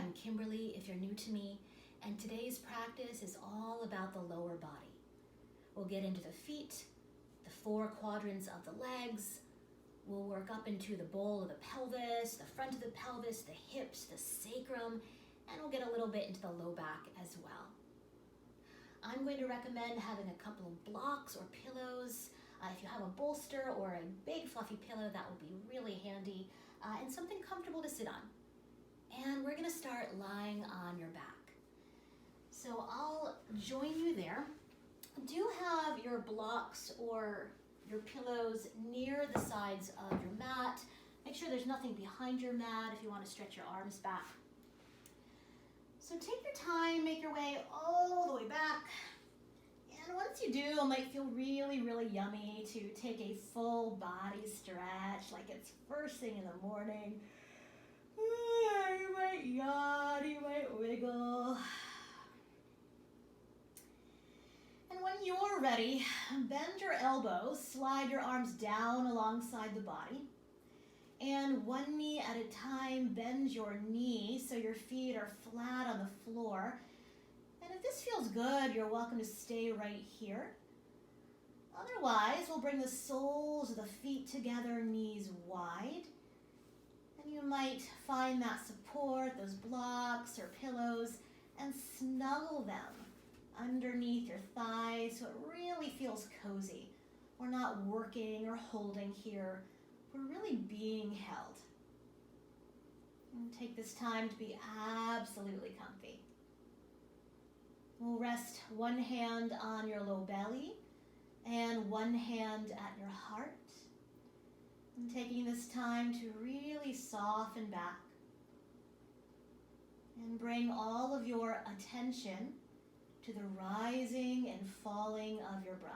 I'm Kimberly if you're new to me, and today's practice is all about the lower body. We'll get into the feet, the 4 quadrants of the legs. We'll work up into the bowl of the pelvis, the front of the pelvis, the hips, the sacrum, and we'll get a little bit into the low back as well. I'm going to recommend having a couple of blocks or pillows. If you have a bolster or a big fluffy pillow, that will be really handy, and something comfortable to sit on. And we're gonna start lying on your back. So I'll join you there. Do have your blocks or your pillows near the sides of your mat. Make sure there's nothing behind your mat if you want to stretch your arms back. So take your time, make your way all the way back. And once you do, it might feel really, really yummy to take a full body stretch, like it's first thing in the morning. You might yawn, you might wiggle. And when you're ready, bend your elbows, slide your arms down alongside the body. And one knee at a time, bend your knee so your feet are flat on the floor. And if this feels good, you're welcome to stay right here. Otherwise, we'll bring the soles of the feet together, knees wide. And you might find that support, those blocks or pillows, and snuggle them underneath your thighs so it really feels cozy. We're not working or holding here. We're really being held. And take this time to be absolutely comfy. We'll rest one hand on your low belly and one hand at your heart. And taking this time to really soften back and bring all of your attention to the rising and falling of your breath.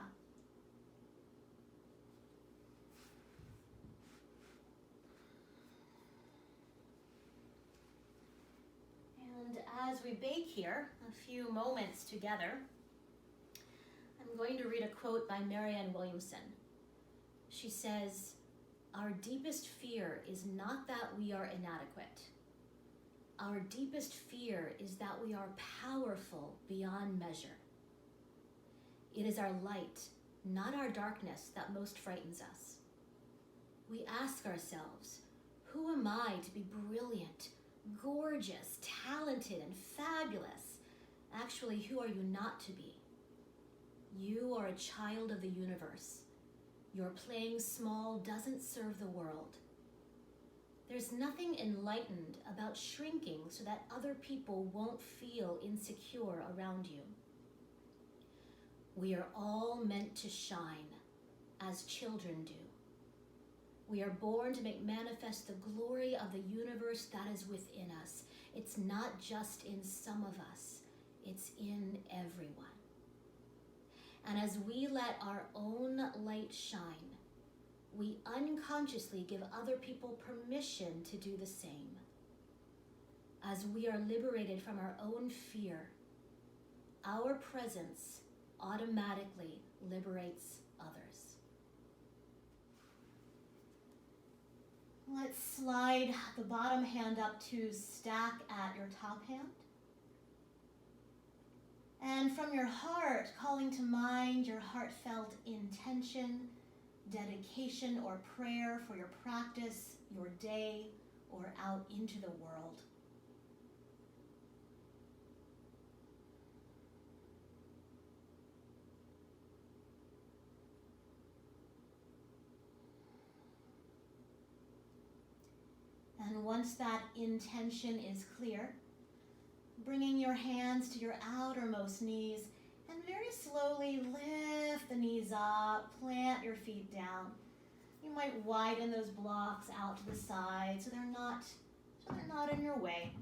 And as we bake here, a few moments together, I'm going to read a quote by Marianne Williamson. She says, "Our deepest fear is not that we are inadequate. Our deepest fear is that we are powerful beyond measure. It is our light, not our darkness, that most frightens us. We ask ourselves, who am I to be brilliant, gorgeous, talented, and fabulous? Actually, who are you not to be? You are a child of the universe. Your playing small doesn't serve the world. There's nothing enlightened about shrinking so that other people won't feel insecure around you. We are all meant to shine, as children do. We are born to make manifest the glory of the universe that is within us. It's not just in some of us, it's in everyone. And as we let our own light shine, we unconsciously give other people permission to do the same. As we are liberated from our own fear, our presence automatically liberates others." Let's slide the bottom hand up to stack at your top hand. And from your heart, calling to mind your heartfelt intention, dedication, or prayer for your practice, your day, or out into the world. And once that intention is clear, bringing your hands to your outermost knees and very slowly lift the knees up, plant your feet down. You might widen those blocks out to the side so they're not in your way.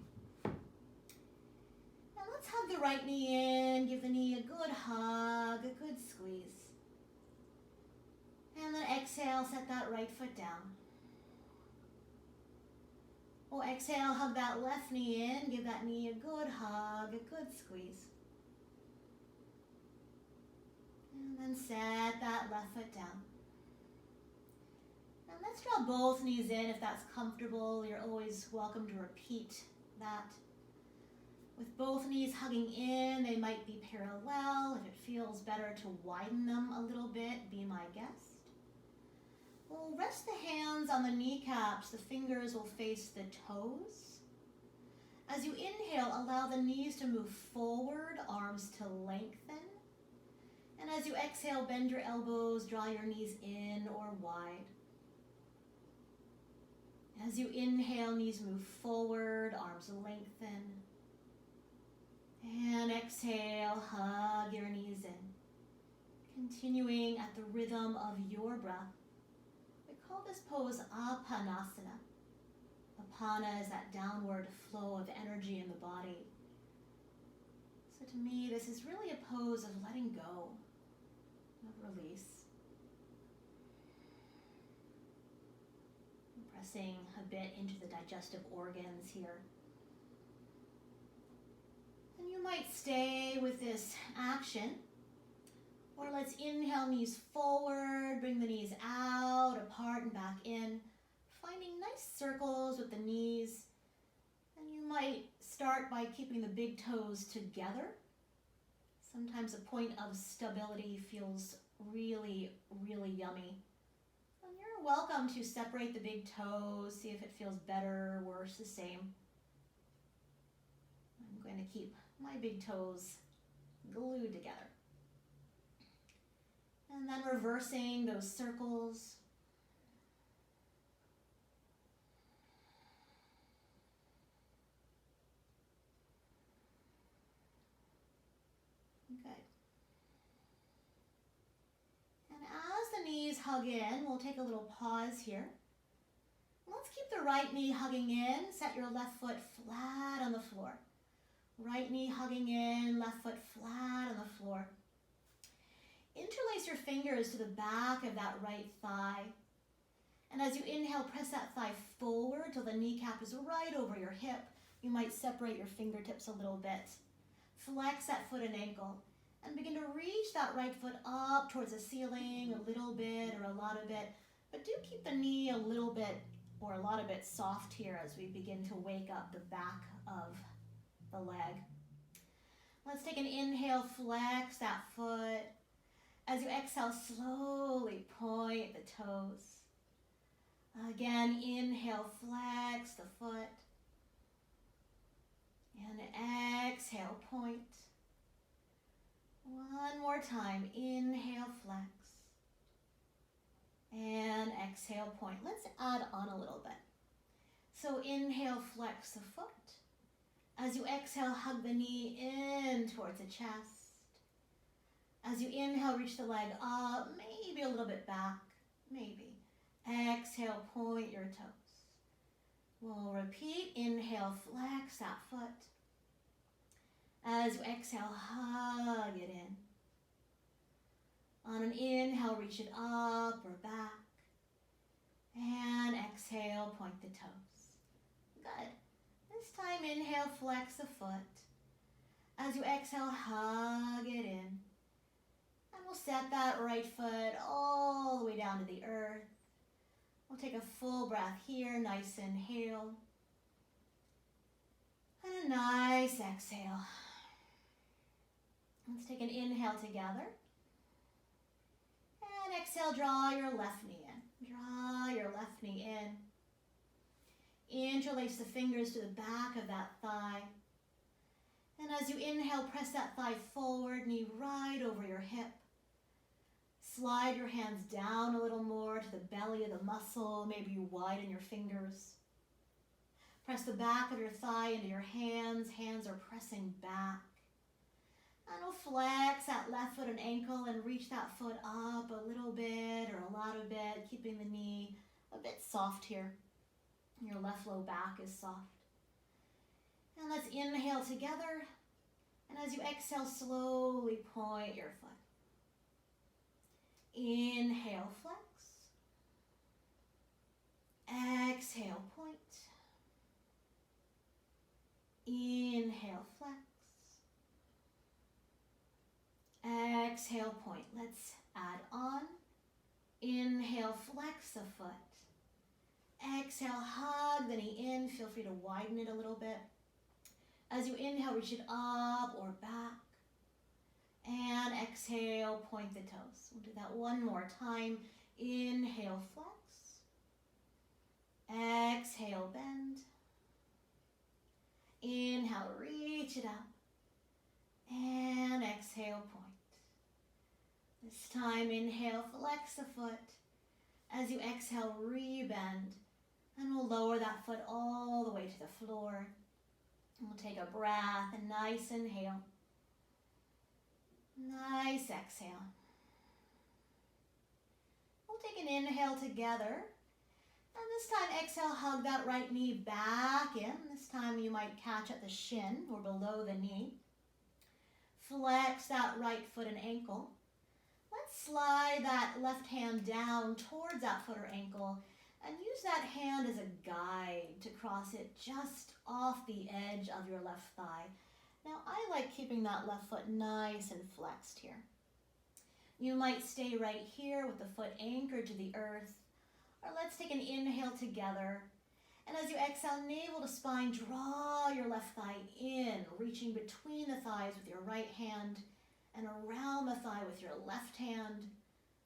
Now let's hug the right knee in, give the knee a good hug, a good squeeze. And then exhale, set that right foot down. We'll exhale, hug that left knee in, give that knee a good hug, a good squeeze. And then set that left foot down. And let's draw both knees in if that's comfortable. You're always welcome to repeat that. With both knees hugging in, they might be parallel. If it feels better to widen them a little bit, be my guest. We'll rest the hands on the kneecaps. The fingers will face the toes. As you inhale, allow the knees to move forward, arms to lengthen. And as you exhale, bend your elbows, draw your knees in or wide. As you inhale, knees move forward, arms lengthen. And exhale, hug your knees in. Continuing at the rhythm of your breath. We call this pose Apanasana. Apana is that downward flow of energy in the body. So to me, this is really a pose of letting go, of release. Pressing a bit into the digestive organs here. And you might stay with this action, or let's inhale, knees forward, bring the knees out, apart and back in, finding nice circles with the knees. And you might start by keeping the big toes together. Sometimes a point of stability feels really, really yummy. And you're welcome to separate the big toes, see if it feels better, worse, the same. I'm going to keep my big toes glued together. And then reversing those circles. Good. And as the knees hug in, we'll take a little pause here. Let's keep the right knee hugging in. Set your left foot flat on the floor. Right knee hugging in, left foot flat on the floor. Interlace your fingers to the back of that right thigh. And as you inhale, press that thigh forward till the kneecap is right over your hip. You might separate your fingertips a little bit. Flex that foot and ankle. And begin to reach that right foot up towards the ceiling a little bit or a lot of it. But do keep the knee a little bit or a lot of it soft here as we begin to wake up the back of the leg. Let's take an inhale, flex that foot. As you exhale, slowly point the toes. Again, inhale, flex the foot. And exhale, point. One more time, inhale, flex. And exhale, point. Let's add on a little bit. So inhale, flex the foot. As you exhale, hug the knee in towards the chest. As you inhale, reach the leg up, maybe a little bit back, maybe. Exhale, point your toes. We'll repeat, inhale, flex that foot. As you exhale, hug it in. On an inhale, reach it up or back. And exhale, point the toes. Good. This time, inhale, flex the foot. As you exhale, hug it in. And we'll set that right foot all the way down to the earth. We'll take a full breath here, nice inhale. And a nice exhale. Let's take an inhale together. And exhale, draw your left knee in. Draw your left knee in. Interlace the fingers to the back of that thigh. And as you inhale, press that thigh forward, knee right over your hip. Slide your hands down a little more to the belly of the muscle. Maybe you widen your fingers. Press the back of your thigh into your hands. Hands are pressing back. And we'll flex that left foot and ankle and reach that foot up a little bit or a lot of bit, keeping the knee a bit soft here. Your left low back is soft. And let's inhale together. And as you exhale, slowly point your foot. Inhale, flex. Exhale, point. Inhale, flex. Exhale, point. Let's add on. Inhale, flex the foot. Exhale, hug the knee in. Feel free to widen it a little bit. As you inhale, reach it up or back. And exhale, point the toes. We'll do that one more time. Inhale, flex. Exhale, bend. Inhale, reach it up. And exhale, point. This time, inhale, flex the foot. As you exhale, rebend. And we'll lower that foot all the way to the floor. And we'll take a breath, a nice inhale. Nice exhale. We'll take an inhale together. And this time, exhale, hug that right knee back in. This time you might catch at the shin or below the knee. Flex that right foot and ankle. Let's slide that left hand down towards that foot or ankle and use that hand as a guide to cross it just off the edge of your left thigh. Now, I like keeping that left foot nice and flexed here. You might stay right here with the foot anchored to the earth, or let's take an inhale together. And as you exhale, navel to spine, draw your left thigh in, reaching between the thighs with your right hand and around the thigh with your left hand.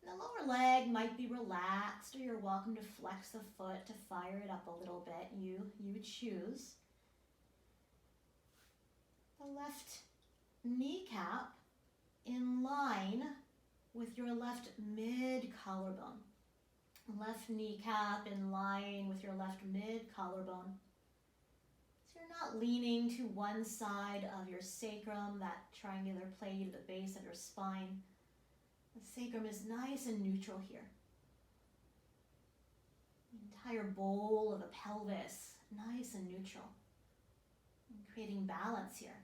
And the lower leg might be relaxed, or you're welcome to flex the foot to fire it up a little bit. You choose. The left kneecap in line with your left mid-collarbone. Left kneecap in line with your left mid-collarbone. So you're not leaning to one side of your sacrum, that triangular plate at the base of your spine. The sacrum is nice and neutral here. The entire bowl of the pelvis, nice and neutral. And creating balance here.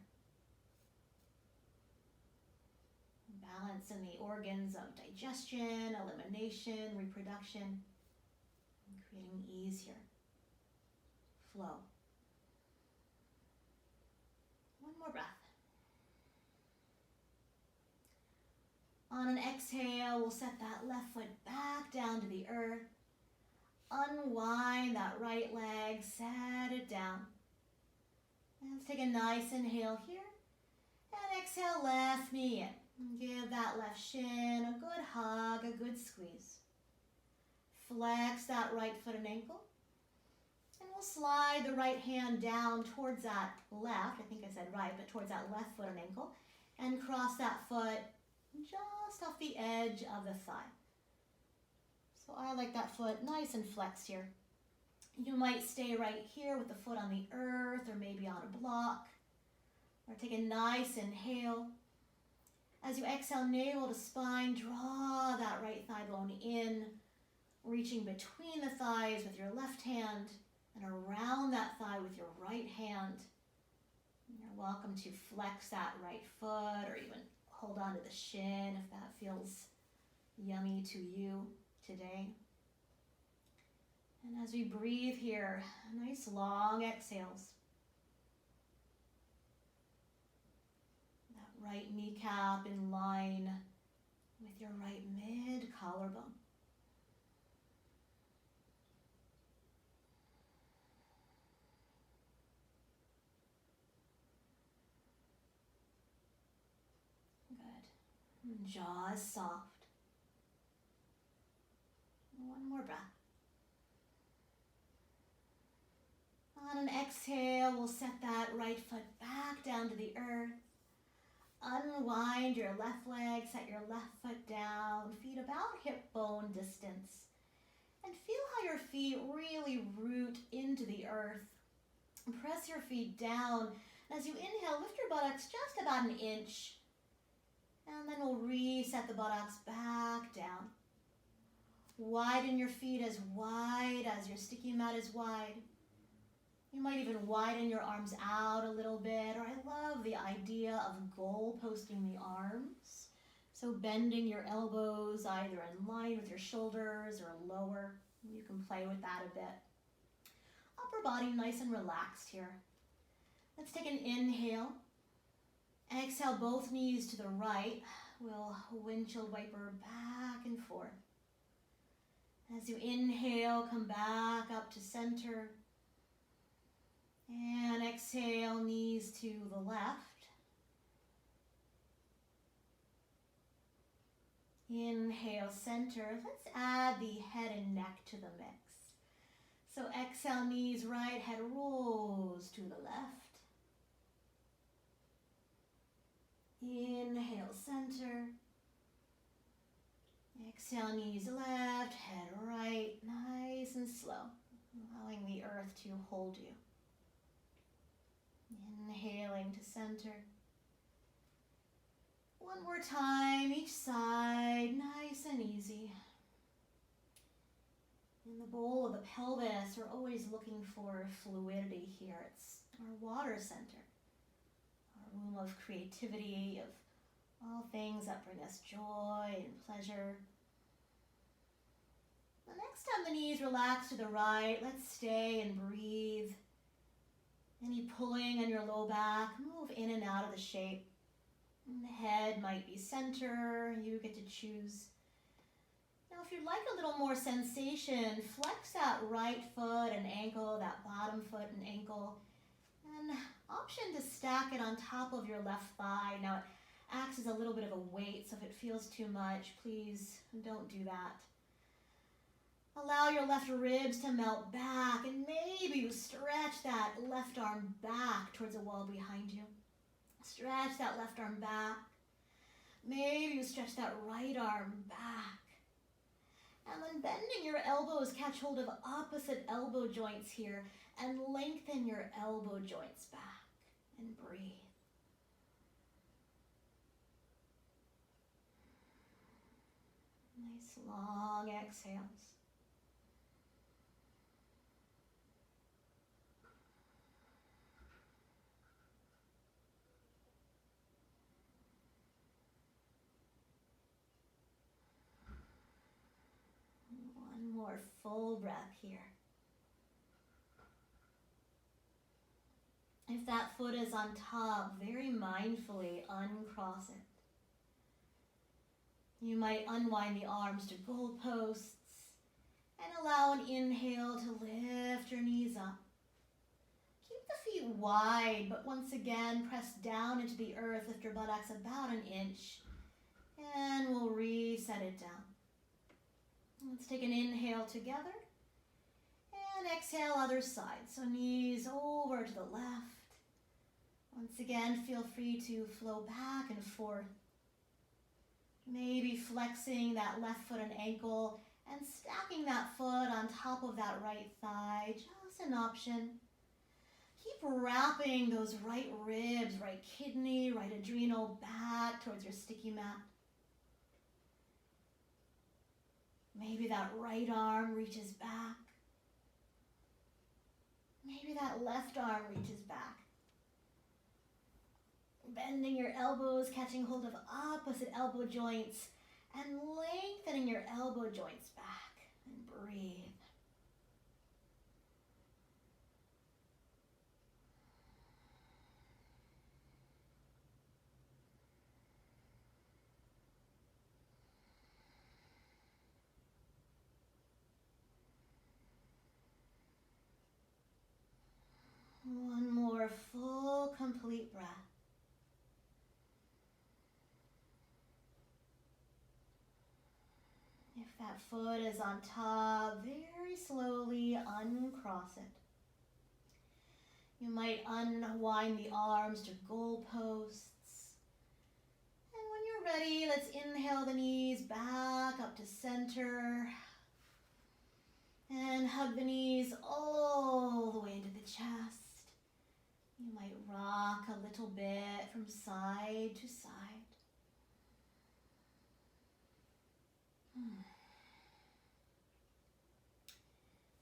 Balance in the organs of digestion, elimination, reproduction, and creating ease here. Flow. One more breath. On an exhale, we'll set that left foot back down to the earth. Unwind that right leg, set it down. And let's take a nice inhale here. And exhale, left knee in. Give that left shin a good hug, a good squeeze. Flex that right foot and ankle. And we'll slide the right hand down towards that left, I think I said right, but towards that left foot and ankle. And cross that foot just off the edge of the thigh. So I like that foot nice and flexed here. You might stay right here with the foot on the earth or maybe on a block. Or take a nice inhale. As you exhale, navel to spine, draw that right thigh bone in, reaching between the thighs with your left hand and around that thigh with your right hand. You're welcome to flex that right foot or even hold on to the shin if that feels yummy to you today. And as we breathe here, nice long exhales. That right kneecap in line with your right mid-collarbone. Good. Jaws soft. One more breath. On an exhale, we'll set that right foot back down to the earth. Unwind your left leg, set your left foot down, feet about hip bone distance. And feel how your feet really root into the earth. Press your feet down. As you inhale, lift your buttocks just about an inch. And then we'll reset the buttocks back down. Widen your feet as wide as your sticky mat is wide. You might even widen your arms out a little bit, or I love the idea of goal posting the arms. So bending your elbows either in line with your shoulders or lower. You can play with that a bit. Upper body nice and relaxed here. Let's take an inhale. Exhale both knees to the right. We'll windshield wiper back and forth. As you inhale, come back up to center. And exhale, knees to the left. Inhale, center. Let's add the head and neck to the mix. So exhale, knees right, head rolls to the left. Inhale, center. Exhale, knees left, head right, nice and slow, allowing the earth to hold you. Inhaling to center. One more time, each side, nice and easy. In the bowl of the pelvis, we're always looking for fluidity here. It's our water center, our womb of creativity, of all things that bring us joy and pleasure. The next time the knees relax to the right, let's stay and breathe. Any pulling on your low back, move in and out of the shape. And the head might be center, you get to choose. Now if you'd like a little more sensation, flex that right foot and ankle, that bottom foot and ankle. And option to stack it on top of your left thigh. Now it acts as a little bit of a weight, so if it feels too much, please don't do that. Allow your left ribs to melt back, and maybe you stretch that left arm back towards the wall behind you. Stretch that left arm back. Maybe you stretch that right arm back. And then bending your elbows, catch hold of opposite elbow joints here, and lengthen your elbow joints back, and breathe. Nice long exhales. One more full breath here. If that foot is on top, very mindfully uncross it. You might unwind the arms to goalposts and allow an inhale to lift your knees up. Keep the feet wide, but once again, press down into the earth, lift your buttocks about an inch, and we'll reset it down. Let's take an inhale together, and exhale other side. So knees over to the left. Once again, feel free to flow back and forth. Maybe flexing that left foot and ankle and stacking that foot on top of that right thigh, just an option. Keep wrapping those right ribs, right kidney, right adrenal back towards your sticky mat. Maybe that right arm reaches back. Maybe that left arm reaches back. Bending your elbows, catching hold of opposite elbow joints, and lengthening your elbow joints back, and breathe. One more full, complete breath. If that foot is on top, very slowly uncross it. You might unwind the arms to goalposts. And when you're ready, let's inhale the knees back up to center. And hug the knees all the way into the chest. You might rock a little bit from side to side.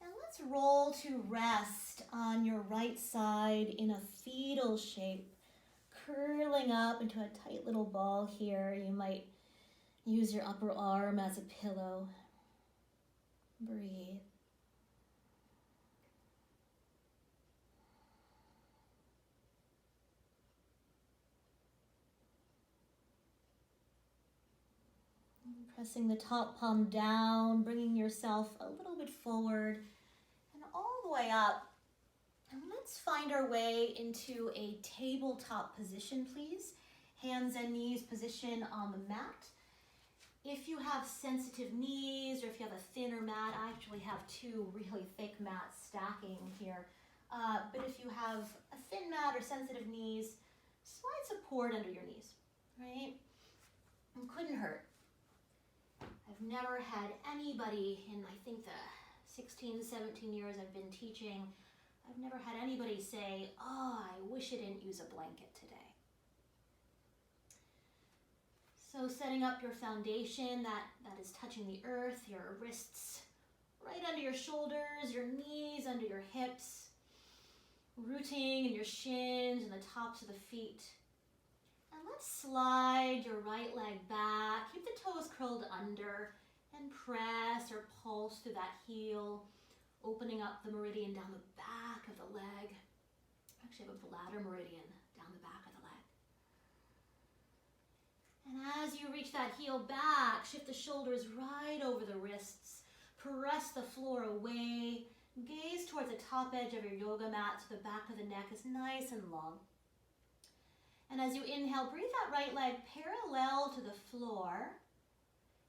And let's roll to rest on your right side in a fetal shape, curling up into a tight little ball here. You might use your upper arm as a pillow. Breathe. Pressing the top palm down, bringing yourself a little bit forward and all the way up. And let's let's find our way into a tabletop position, please. Hands and knees position on the mat. If you have sensitive knees or if you have a thinner mat, I actually have two really thick mats stacking here. But if you have a thin mat or sensitive knees, slide support under your knees, right? It couldn't hurt. I've never had anybody in, I think, the 16, 17 years I've been teaching, I've never had anybody say, oh, I wish I didn't use a blanket today. So setting up your foundation that is touching the earth, your wrists right under your shoulders, your knees under your hips, rooting in your shins and the tops of the feet. And let's slide your right leg back, keep the toes curled under, and press or pulse through that heel, opening up the meridian down the back of the leg. Actually, I have a bladder meridian down the back of the leg. And as you reach that heel back, shift the shoulders right over the wrists. Press the floor away. Gaze towards the top edge of your yoga mat so the back of the neck is nice and long. And as you inhale, breathe that right leg parallel to the floor.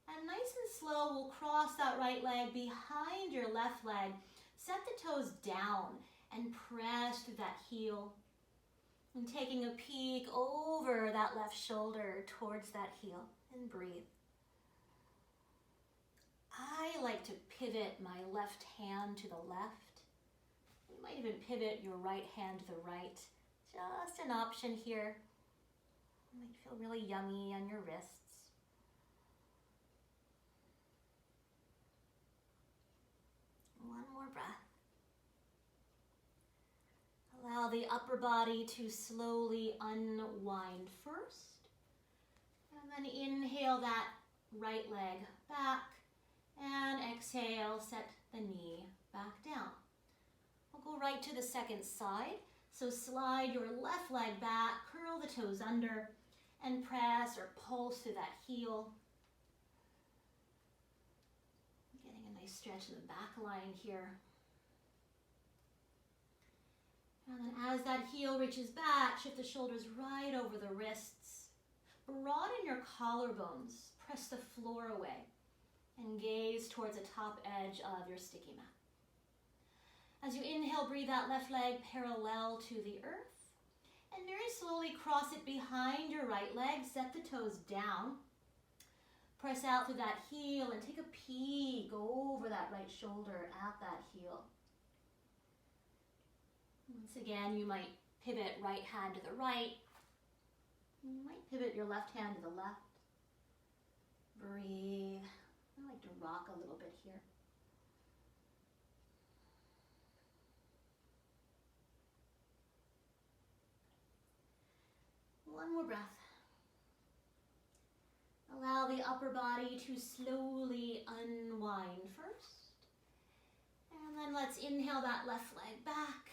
And nice and slow, we'll cross that right leg behind your left leg. Set the toes down and press through that heel. And taking a peek over that left shoulder towards that heel, and breathe. I like to pivot my left hand to the left. You might even pivot your right hand to the right. Just an option here. It might feel really yummy on your wrists. One more breath. Allow the upper body to slowly unwind first. And then inhale that right leg back. And exhale, set the knee back down. We'll go right to the second side. So slide your left leg back, curl the toes under, and press or pulse through that heel. Getting a nice stretch in the back line here. And then as that heel reaches back, shift the shoulders right over the wrists. Broaden your collarbones. Press the floor away. And gaze towards the top edge of your sticky mat. As you inhale, breathe that left leg parallel to the earth. And very slowly cross it behind your right leg. Set the toes down. Press out through that heel and take a peek over that right shoulder at that heel. Once again, you might pivot right hand to the right. You might pivot your left hand to the left. Breathe. I like to rock a little bit here. One more breath. Allow the upper body to slowly unwind first. And then let's inhale that left leg back.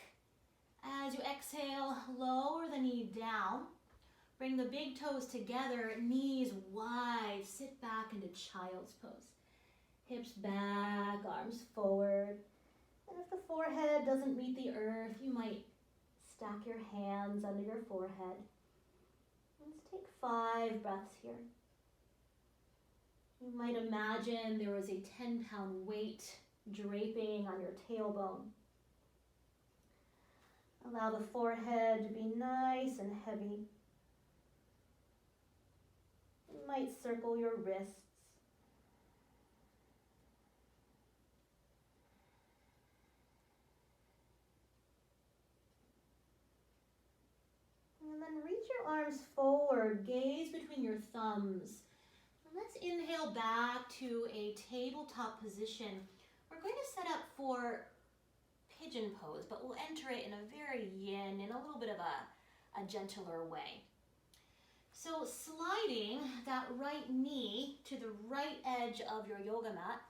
As you exhale, lower the knee down. Bring the big toes together, knees wide. Sit back into child's pose. Hips back, arms forward. And if the forehead doesn't meet the earth, you might stack your hands under your forehead. Let's take 5 breaths here. You might imagine there was a 10-pound weight draping on your tailbone. Allow the forehead to be nice and heavy. You might circle your wrists. And then reach your arms forward, gaze between your thumbs. And let's inhale back to a tabletop position. We're going to set up for pigeon pose, but we'll enter it in a very yin, in a little bit of a gentler way. So sliding that right knee to the right edge of your yoga mat,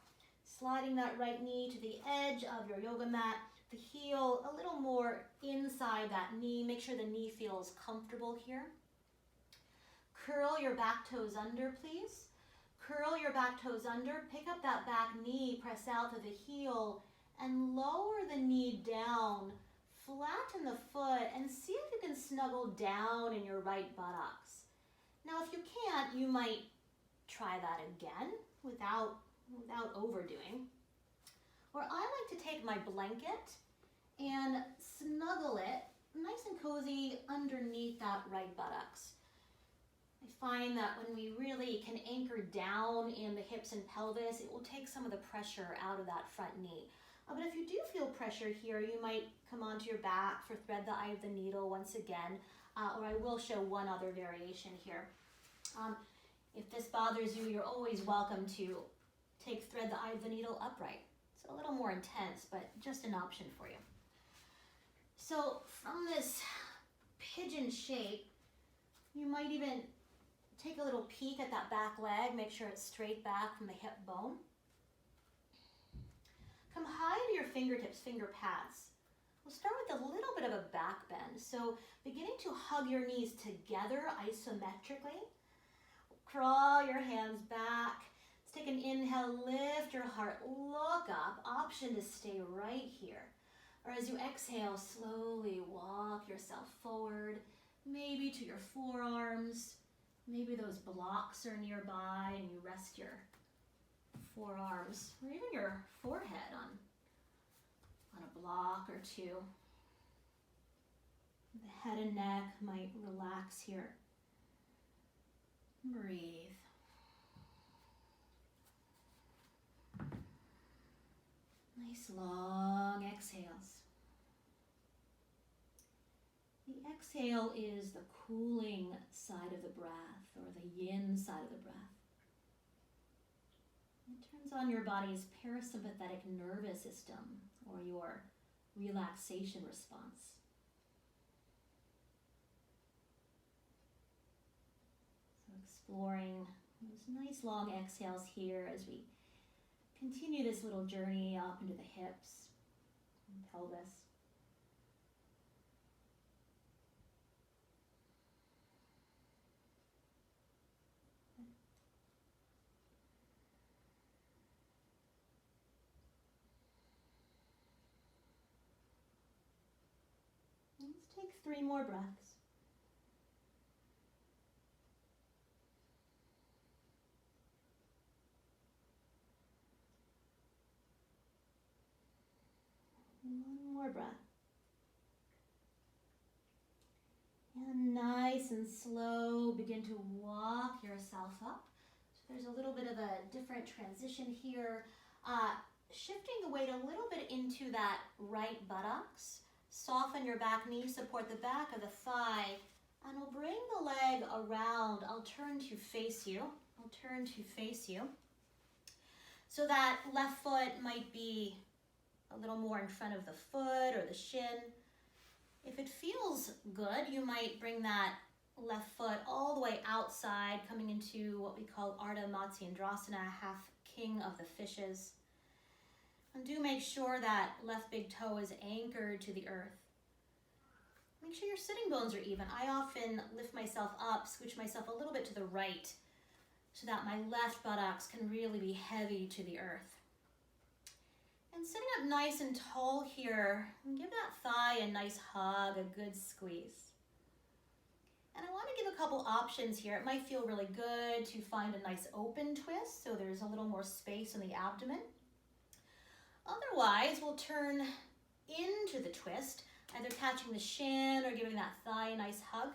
sliding that right knee to the edge of your yoga mat, the heel a little more inside that knee. Make sure the knee feels comfortable here. Curl your back toes under, please. Curl your back toes under. Pick up that back knee, press out to the heel, and lower the knee down. flatten the foot and see if you can snuggle down in your right buttocks. Now, if you can't, you might try that again without overdoing. Or I like to take my blanket and snuggle it nice and cozy underneath that right buttocks. I find that when we really can anchor down in the hips and pelvis, it will take some of the pressure out of that front knee. But if you do feel pressure here, you might come onto your back for thread the eye of the needle once again, or I will show one other variation here. If this bothers you, you're always welcome to take thread the eye of the needle upright. It's a little more intense, but just an option for you. So from this pigeon shape, you might even take a little peek at that back leg, make sure it's straight back from the hip bone. Come high to your fingertips, finger pads. We'll start with a little bit of a back bend. So beginning to hug your knees together isometrically. Crawl your hands back. Let's take an inhale, lift your heart, look up. Option to stay right here. Or as you exhale, slowly walk yourself forward, maybe to your forearms. Maybe those blocks are nearby and you rest your forearms or even your forehead on a block or two. The head and neck might relax here. Breathe. Nice long exhales. The exhale is the cooling side of the breath, or the yin side of the breath. It turns on your body's parasympathetic nervous system, or your relaxation response. So exploring those nice long exhales here as we continue this little journey up into the hips and pelvis. Let's take 3 more breaths. One more breath. And nice and slow, begin to walk yourself up. So there's a little bit of a different transition here. Shifting the weight a little bit into that right buttocks. Soften your back knee, support the back of the thigh, and we'll bring the leg around. I'll turn to face you. So that left foot might be a little more in front of the foot or the shin. If it feels good, you might bring that left foot all the way outside, coming into what we call Ardha Matsyendrasana, half king of the fishes. And do make sure that left big toe is anchored to the earth. Make sure your sitting bones are even. I often lift myself up, scooch myself a little bit to the right so that my left buttocks can really be heavy to the earth. And sitting up nice and tall here, and give that thigh a nice hug, a good squeeze. And I want to give a couple options here. It might feel really good to find a nice open twist, so there's a little more space in the abdomen. Otherwise, we'll turn into the twist, either catching the shin or giving that thigh a nice hug,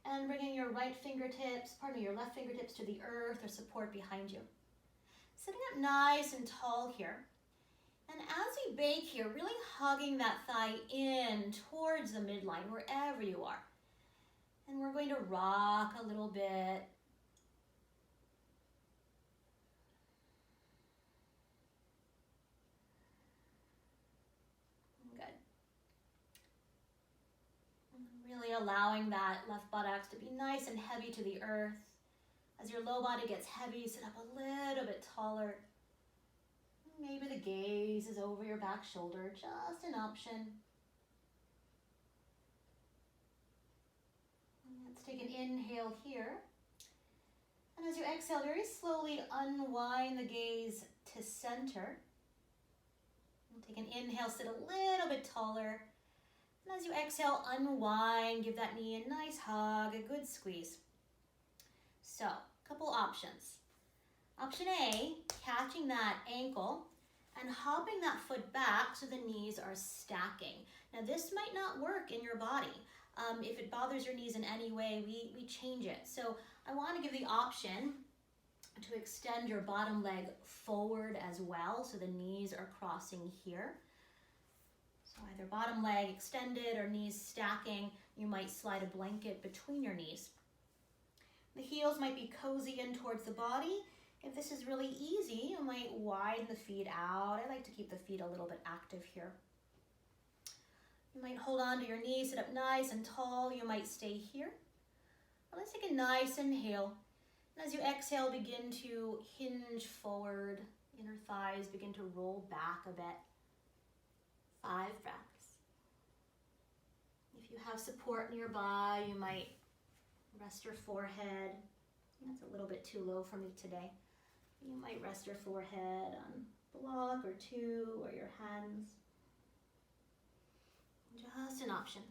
and bringing your left fingertips to the earth or support behind you. Sitting up nice and tall here. And as you bake here, really hugging that thigh in towards the midline, wherever you are. And we're going to rock a little bit. Good. Really allowing that left buttocks to be nice and heavy to the earth. As your low body gets heavy, sit up a little bit taller. Maybe the gaze is over your back shoulder, just an option. Let's take an inhale here. And as you exhale, very slowly unwind the gaze to center. And take an inhale, sit a little bit taller. And as you exhale, unwind, give that knee a nice hug, a good squeeze. So, a couple options. Option A, catching that ankle and hopping that foot back so the knees are stacking. Now this might not work in your body. If it bothers your knees in any way, we change it. So I want to give the option to extend your bottom leg forward as well, so the knees are crossing here. So either bottom leg extended or knees stacking. You might slide a blanket between your knees. The heels might be cozy in towards the body. If this is really easy, you might widen the feet out. I like to keep the feet a little bit active here. You might hold on to your knees, sit up nice and tall. You might stay here. Let's take a nice inhale. And as you exhale, begin to hinge forward. Inner thighs begin to roll back a bit. 5 breaths. If you have support nearby, you might rest your forehead. That's a little bit too low for me today. You might rest your forehead on a block or two, or your hands. Just an option.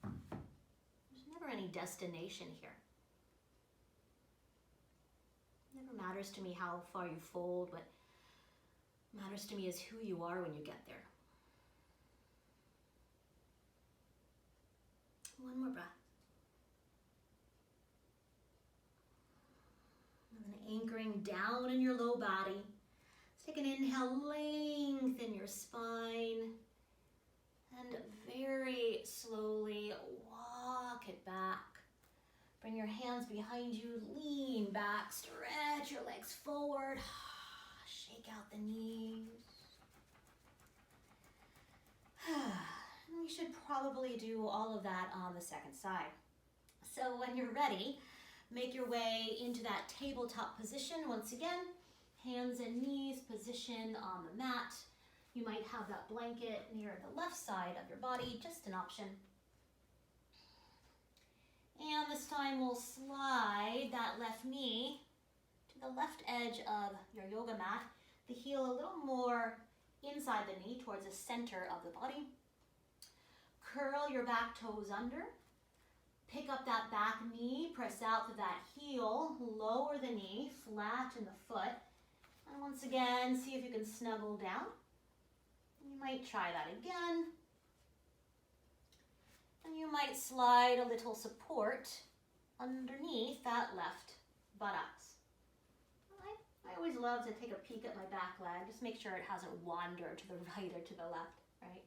There's never any destination here. It never matters to me how far you fold. What matters to me is who you are when you get there. One more breath. And then anchoring down in your low body. Let's take an inhale, lengthen your spine. And very slowly walk it back. Bring your hands behind you, lean back, stretch your legs forward. Shake out the knees. We should probably do all of that on the second side. So when you're ready, make your way into that tabletop position. Once again, hands and knees position on the mat. You might have that blanket near the left side of your body, just an option. And this time we'll slide that left knee to the left edge of your yoga mat, the heel a little more inside the knee towards the center of the body. Curl your back toes under. Pick up that back knee, press out to that heel, lower the knee, flatten the foot. And once again, see if you can snuggle down. You might try that again. And you might slide a little support underneath that left buttocks. I always love to take a peek at my back leg, just make sure it hasn't wandered to the right or to the left, right?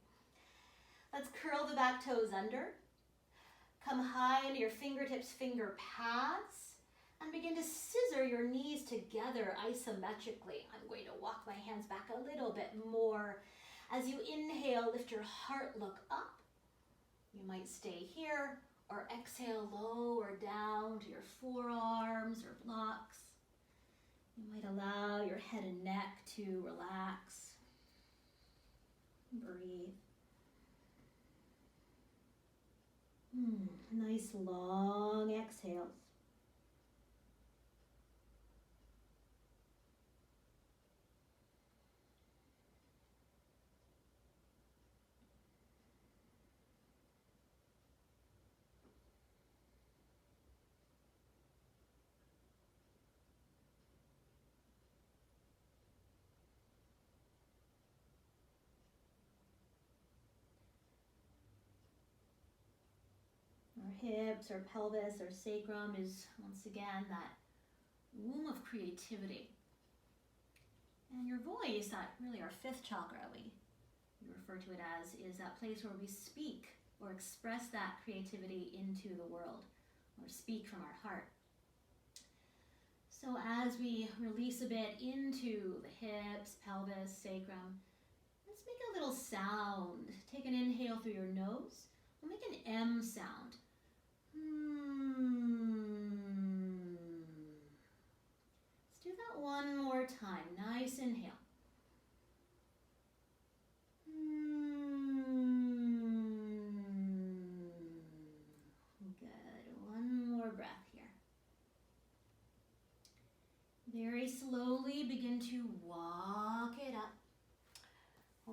Let's curl the back toes under. Come high into your fingertips, finger pads, and begin to scissor your knees together isometrically. I'm going to walk my hands back a little bit more. As you inhale, lift your heart, look up. You might stay here or exhale, lower down to your forearms or blocks. You might allow your head and neck to relax. Breathe. Nice long exhales. Our hips, our pelvis, our sacrum is once again that womb of creativity. And your voice, that really our fifth chakra, we refer to it as, is that place where we speak or express that creativity into the world, or speak from our heart. So as we release a bit into the hips, pelvis, sacrum, let's make a little sound. Take an inhale through your nose. We'll make an M sound. Let's do that one more time. Nice inhale. Good. One more breath here. Very slowly begin to walk it up.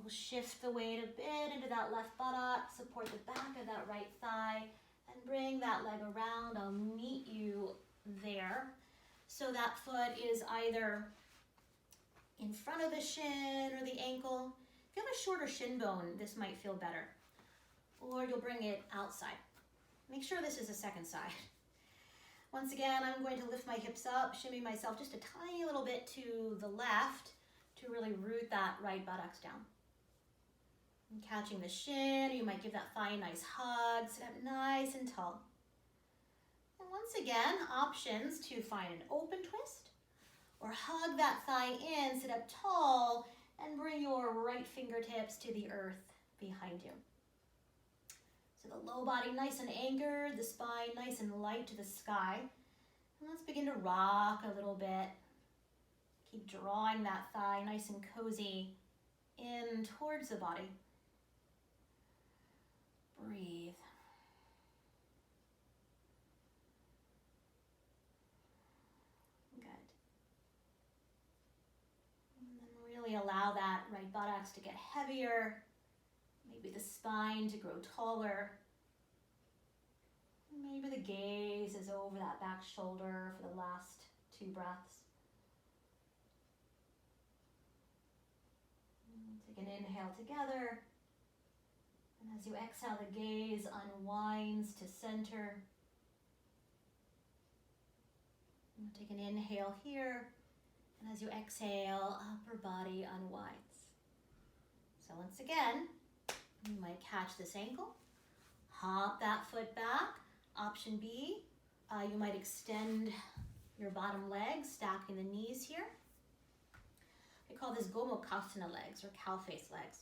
We'll shift the weight a bit into that left buttock, support the back of that right thigh, and bring that leg around. I'll meet you there. So that foot is either in front of the shin or the ankle. If you have a shorter shin bone, this might feel better. Or you'll bring it outside. Make sure this is the second side. Once again, I'm going to lift my hips up, shimmy myself just a tiny little bit to the left to really root that right buttocks down. And catching the shin, you might give that thigh a nice hug, sit up nice and tall. And once again, options to find an open twist or hug that thigh in, sit up tall, and bring your right fingertips to the earth behind you. So the low body nice and anchored, the spine nice and light to the sky. And let's begin to rock a little bit. Keep drawing that thigh nice and cozy in towards the body. Breathe. Good. And then really allow that right buttocks to get heavier. Maybe the spine to grow taller. Maybe the gaze is over that back shoulder for the last 2 breaths. Take an inhale together. And as you exhale, the gaze unwinds to center. And take an inhale here. And as you exhale, upper body unwinds. So once again, you might catch this ankle, hop that foot back. Option B, you might extend your bottom legs, stacking the knees here. We call this Gomukhasana legs or cow face legs.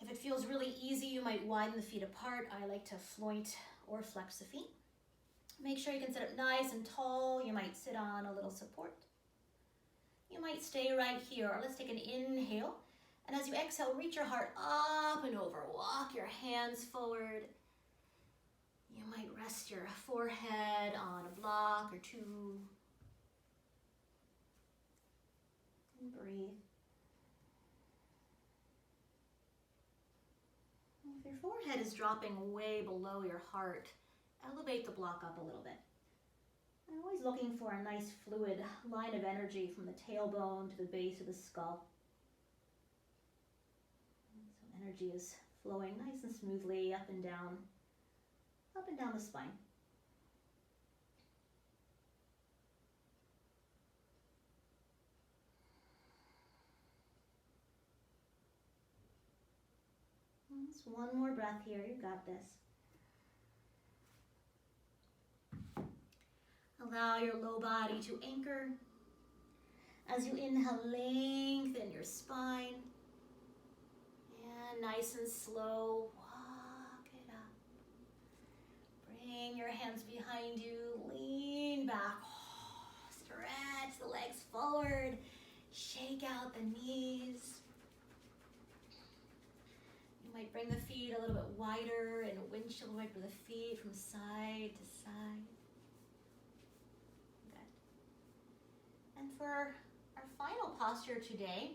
If it feels really easy, you might widen the feet apart. I like to floint or flex the feet. Make sure you can sit up nice and tall. You might sit on a little support. You might stay right here, or let's take an inhale. And as you exhale, reach your heart up and over. Walk your hands forward. You might rest your forehead on a block or 2. And breathe. If your forehead is dropping way below your heart, elevate the block up a little bit. I'm always looking for a nice fluid line of energy from the tailbone to the base of the skull. So energy is flowing nice and smoothly up and down the spine. Just one more breath here, you got this. Allow your low body to anchor. As you inhale, lengthen your spine. And nice and slow, walk it up. Bring your hands behind you, lean back. Stretch the legs forward. Shake out the knees. You might bring the feet a little bit wider and windshield wiper the feet from side to side. Good. And for our final posture today,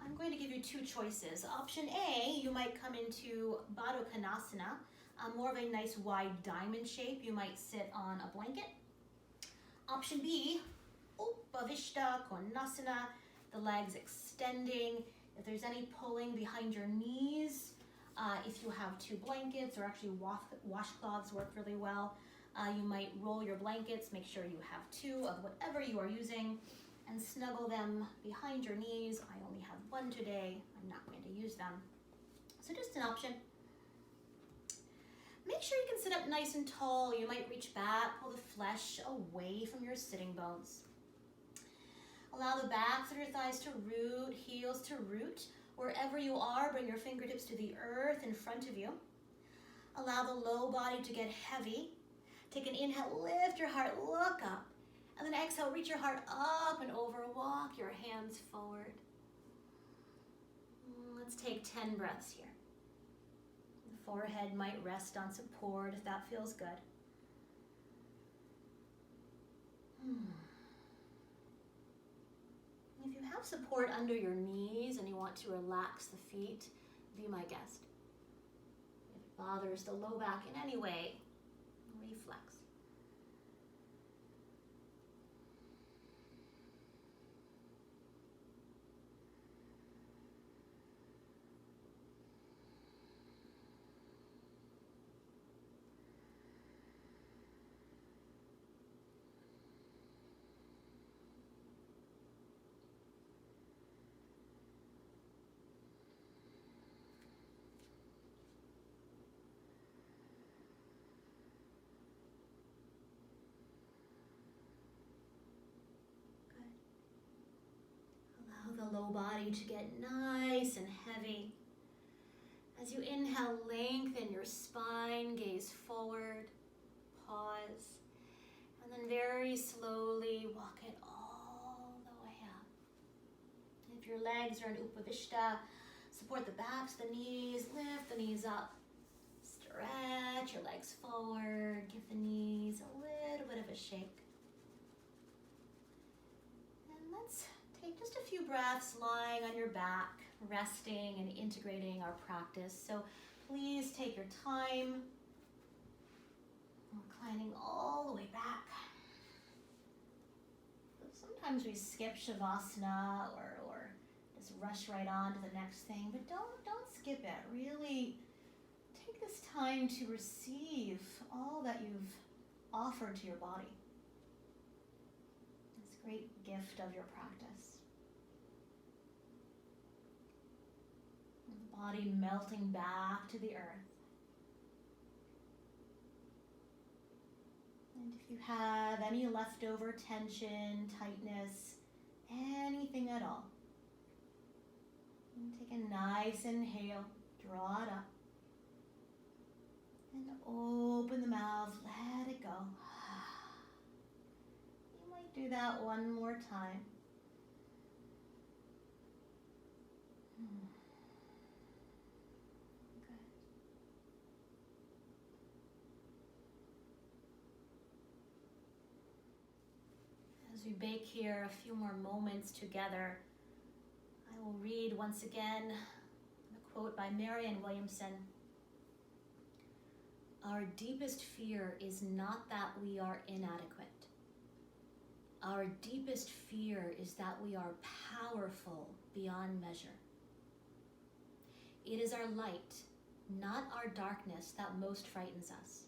I'm going to give you 2 choices. Option A, you might come into Baddha Konasana, more of a nice wide diamond shape. You might sit on a blanket. Option B, Upavishta Konasana, the legs extending. If there's any pulling behind your knees, if you have 2 blankets, or actually washcloths work really well, you might roll your blankets, make sure you have 2 of whatever you are using, and snuggle them behind your knees. I only have 1 today. I'm not going to use them. So just an option. Make sure you can sit up nice and tall. You might reach back, pull the flesh away from your sitting bones. Allow the backs of your thighs to root, heels to root. Wherever you are, bring your fingertips to the earth in front of you. Allow the low body to get heavy. Take an inhale, lift your heart, look up. And then exhale, reach your heart up and over, walk your hands forward. Let's take 10 breaths here. The forehead might rest on support if that feels good. If you have support under your knees and you want to relax the feet, be my guest. If it bothers the low back in any way, reflex. Allow the low body to get nice and heavy. As you inhale, lengthen your spine, gaze forward, pause, and then very slowly walk it all the way up. If your legs are in Upavishta, support the backs, the knees, lift the knees up. Stretch your legs forward, give the knees a little bit of a shake. And let's take just a few breaths lying on your back, resting and integrating our practice. So please take your time, reclining all the way back. Sometimes we skip Shavasana or just rush right on to the next thing, but don't skip it. Really take this time to receive all that you've offered to your body. This great gift of your practice. The body melting back to the earth. And if you have any leftover tension, tightness, anything at all, and take a nice inhale, draw it up, and open the mouth, let it go. You might do that one more time. As we bake here a few more moments together, I will read once again a quote by Marianne Williamson. Our deepest fear is not that we are inadequate. Our deepest fear is that we are powerful beyond measure. It is our light, not our darkness, that most frightens us.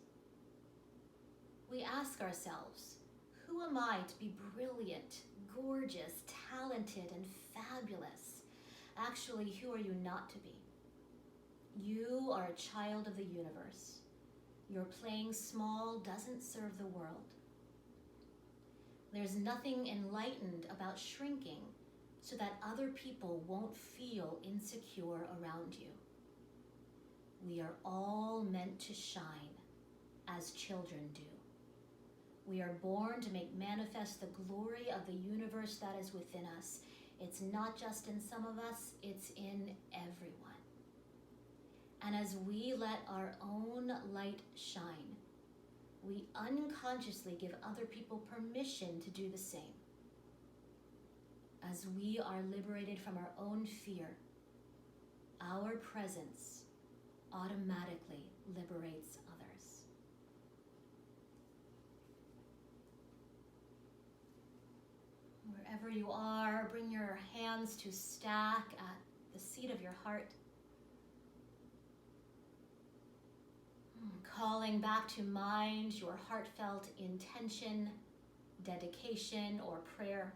We ask ourselves, who am I to be brilliant, gorgeous, talented, and fabulous? Actually, who are you not to be? You are a child of the universe. Your playing small doesn't serve the world. There's nothing enlightened about shrinking so that other people won't feel insecure around you. We are all meant to shine as children do. We are born to make manifest the glory of the universe that is within us. It's not just in some of us, it's in everyone. And as we let our own light shine, we unconsciously give other people permission to do the same. As we are liberated from our own fear, our presence automatically liberates others. Wherever you are, bring your hands to stack at the seat of your heart. Calling back to mind your heartfelt intention, dedication, or prayer.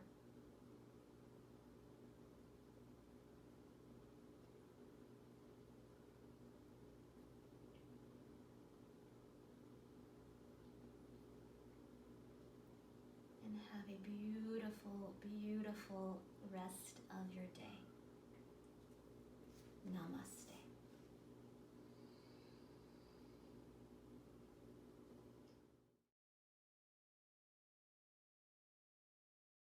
And have a beautiful, beautiful rest of your day. Namaste.